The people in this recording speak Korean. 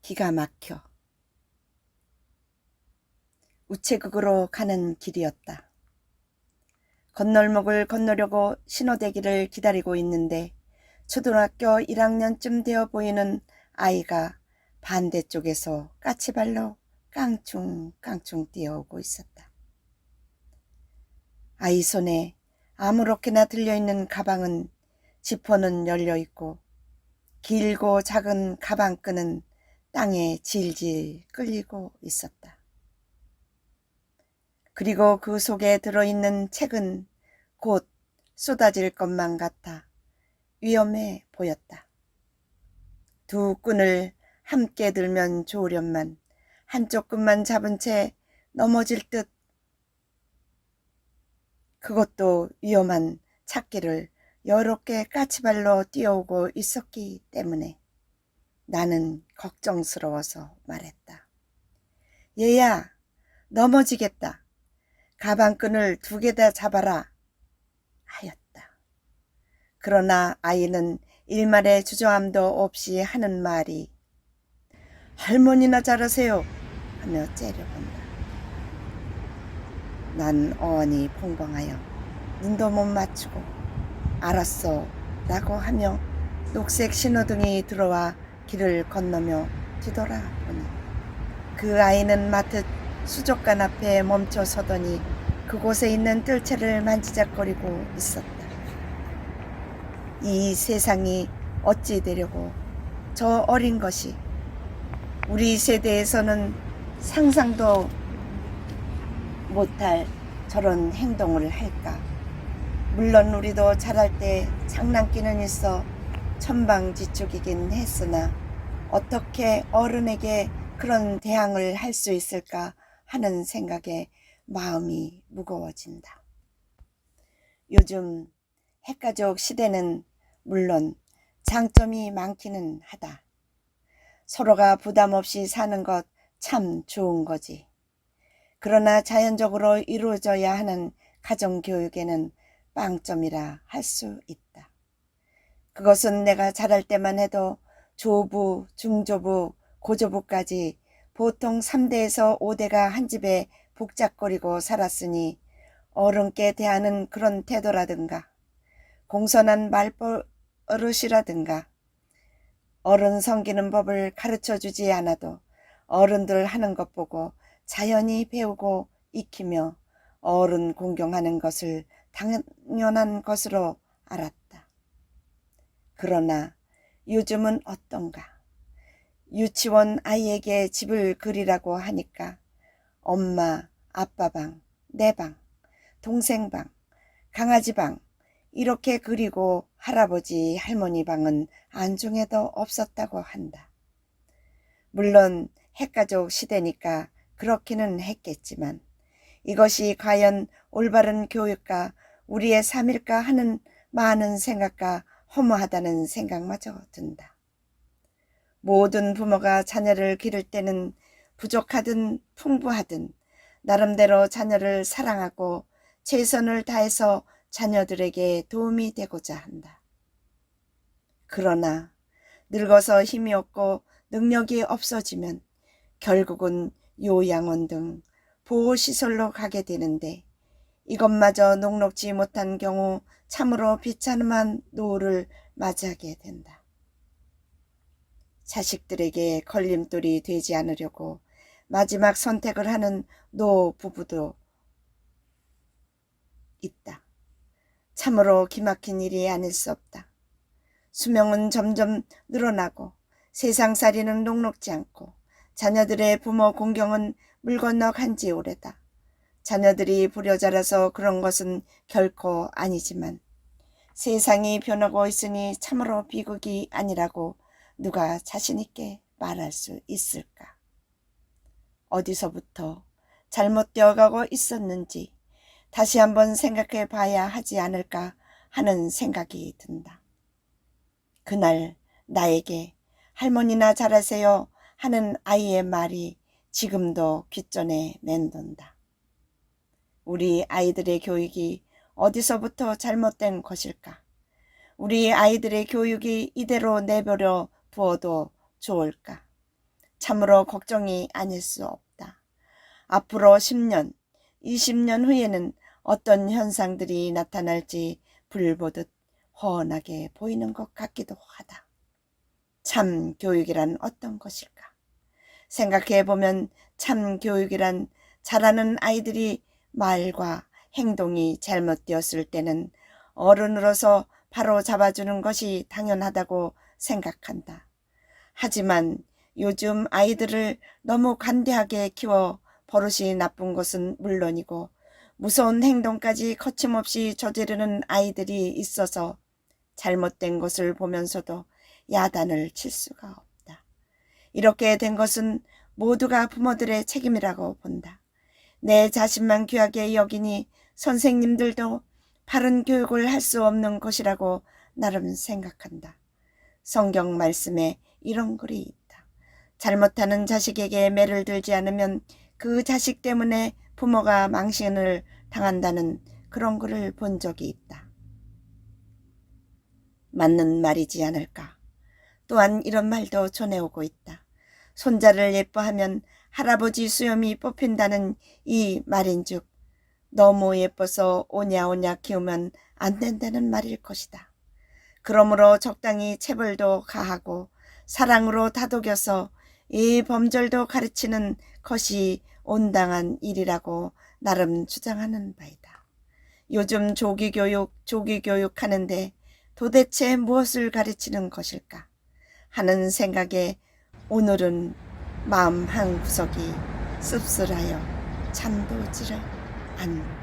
기가 막혀. 우체국으로 가는 길이었다. 건널목을 건너려고 신호대기를 기다리고 있는데 초등학교 1학년쯤 되어 보이는 아이가 반대쪽에서 까치발로 깡충깡충 뛰어오고 있었다. 아이 손에 아무렇게나 들려있는 가방은 지퍼는 열려있고 길고 작은 가방끈은 땅에 질질 끌리고 있었다. 그리고 그 속에 들어있는 책은 곧 쏟아질 것만 같아 위험해 보였다. 두 끈을 함께 들면 좋으련만 한쪽 끈만 잡은 채 넘어질 듯. 그것도 위험한 찾기를 여러 개 까치발로 뛰어오고 있었기 때문에 나는 걱정스러워서 말했다. 얘야, 넘어지겠다. 가방끈을 2개 다 잡아라 하였다. 그러나 아이는 일말의 주저함도 없이 하는 말이 할머니나 잘하세요 하며 째려본다. 난 어안이 펑벙하여 눈도 못 맞추고 알았어 라고 하며 녹색 신호등이 들어와 길을 건너며 뒤돌아보니 그 아이는 마트 수족관 앞에 멈춰 서더니 그곳에 있는 뜰채를 만지작거리고 있었다. 이 세상이 어찌 되려고 저 어린 것이 우리 세대에서는 상상도 못할 저런 행동을 할까. 물론 우리도 자랄 때 장난기는 있어 천방지축이긴 했으나 어떻게 어른에게 그런 대항을 할 수 있을까 하는 생각에 마음이 무거워진다. 요즘 핵가족 시대는 물론 장점이 많기는 하다. 서로가 부담 없이 사는 것 참 좋은 거지. 그러나 자연적으로 이루어져야 하는 가정교육에는 빵점이라 할 수 있다. 그것은 내가 자랄 때만 해도 조부, 중조부, 고조부까지 보통 3대에서 5대가 한 집에 복작거리고 살았으니 어른께 대하는 그런 태도라든가 공손한 말버릇이라든가 어른 섬기는 법을 가르쳐주지 않아도 어른들 하는 것 보고 자연히 배우고 익히며 어른 공경하는 것을 당연한 것으로 알았다. 그러나 요즘은 어떤가? 유치원 아이에게 집을 그리라고 하니까 엄마, 아빠 방, 내 방, 동생 방, 강아지 방 이렇게 그리고 할아버지, 할머니 방은 안중에도 없었다고 한다. 물론 핵가족 시대니까 그렇기는 했겠지만 이것이 과연 올바른 교육과 우리의 삶일까 하는 많은 생각과 허무하다는 생각마저 든다. 모든 부모가 자녀를 기를 때는 부족하든 풍부하든 나름대로 자녀를 사랑하고 최선을 다해서 자녀들에게 도움이 되고자 한다. 그러나 늙어서 힘이 없고 능력이 없어지면 결국은 요양원 등 보호시설로 가게 되는데 이것마저 녹록지 못한 경우 참으로 비참한 노후를 맞이하게 된다. 자식들에게 걸림돌이 되지 않으려고 마지막 선택을 하는 노부부도 있다. 참으로 기막힌 일이 아닐 수 없다. 수명은 점점 늘어나고 세상살이는 녹록지 않고 자녀들의 부모 공경은 물 건너 간지 오래다. 자녀들이 부려 자라서 그런 것은 결코 아니지만 세상이 변하고 있으니 참으로 비극이 아니라고 누가 자신 있게 말할 수 있을까? 어디서부터 잘못되어 가고 있었는지 다시 한번 생각해 봐야 하지 않을까 하는 생각이 든다. 그날 나에게 할머니나 잘하세요 하는 아이의 말이 지금도 귓전에 맴돈다. 우리 아이들의 교육이 어디서부터 잘못된 것일까? 우리 아이들의 교육이 이대로 내버려 두어도 좋을까? 참으로 걱정이 아닐 수 없다. 앞으로 10년, 20년 후에는 어떤 현상들이 나타날지 불보듯 훤하게 보이는 것 같기도 하다. 참 교육이란 어떤 것일까? 생각해보면 참 교육이란 자라는 아이들이 말과 행동이 잘못되었을 때는 어른으로서 바로 잡아주는 것이 당연하다고 생각한다. 하지만 요즘 아이들을 너무 관대하게 키워 버릇이 나쁜 것은 물론이고 무서운 행동까지 거침없이 저지르는 아이들이 있어서 잘못된 것을 보면서도 야단을 칠 수가 없다. 이렇게 된 것은 모두가 부모들의 책임이라고 본다. 내 자신만 귀하게 여기니 선생님들도 바른 교육을 할 수 없는 것이라고 나름 생각한다. 성경 말씀에 이런 글이 있다. 잘못하는 자식에게 매를 들지 않으면 그 자식 때문에 부모가 망신을 당한다는 그런 글을 본 적이 있다. 맞는 말이지 않을까. 또한 이런 말도 전해오고 있다. 손자를 예뻐하면 할아버지 수염이 뽑힌다는 이 말인즉 너무 예뻐서 오냐오냐 키우면 안 된다는 말일 것이다. 그러므로 적당히 체벌도 가하고 사랑으로 다독여서 이 범절도 가르치는 것이 온당한 일이라고 나름 주장하는 바이다. 요즘 조기교육 하는데 도대체 무엇을 가르치는 것일까 하는 생각에 오늘은 마음 한 구석이 씁쓸하여 잠도 오지를 않는다.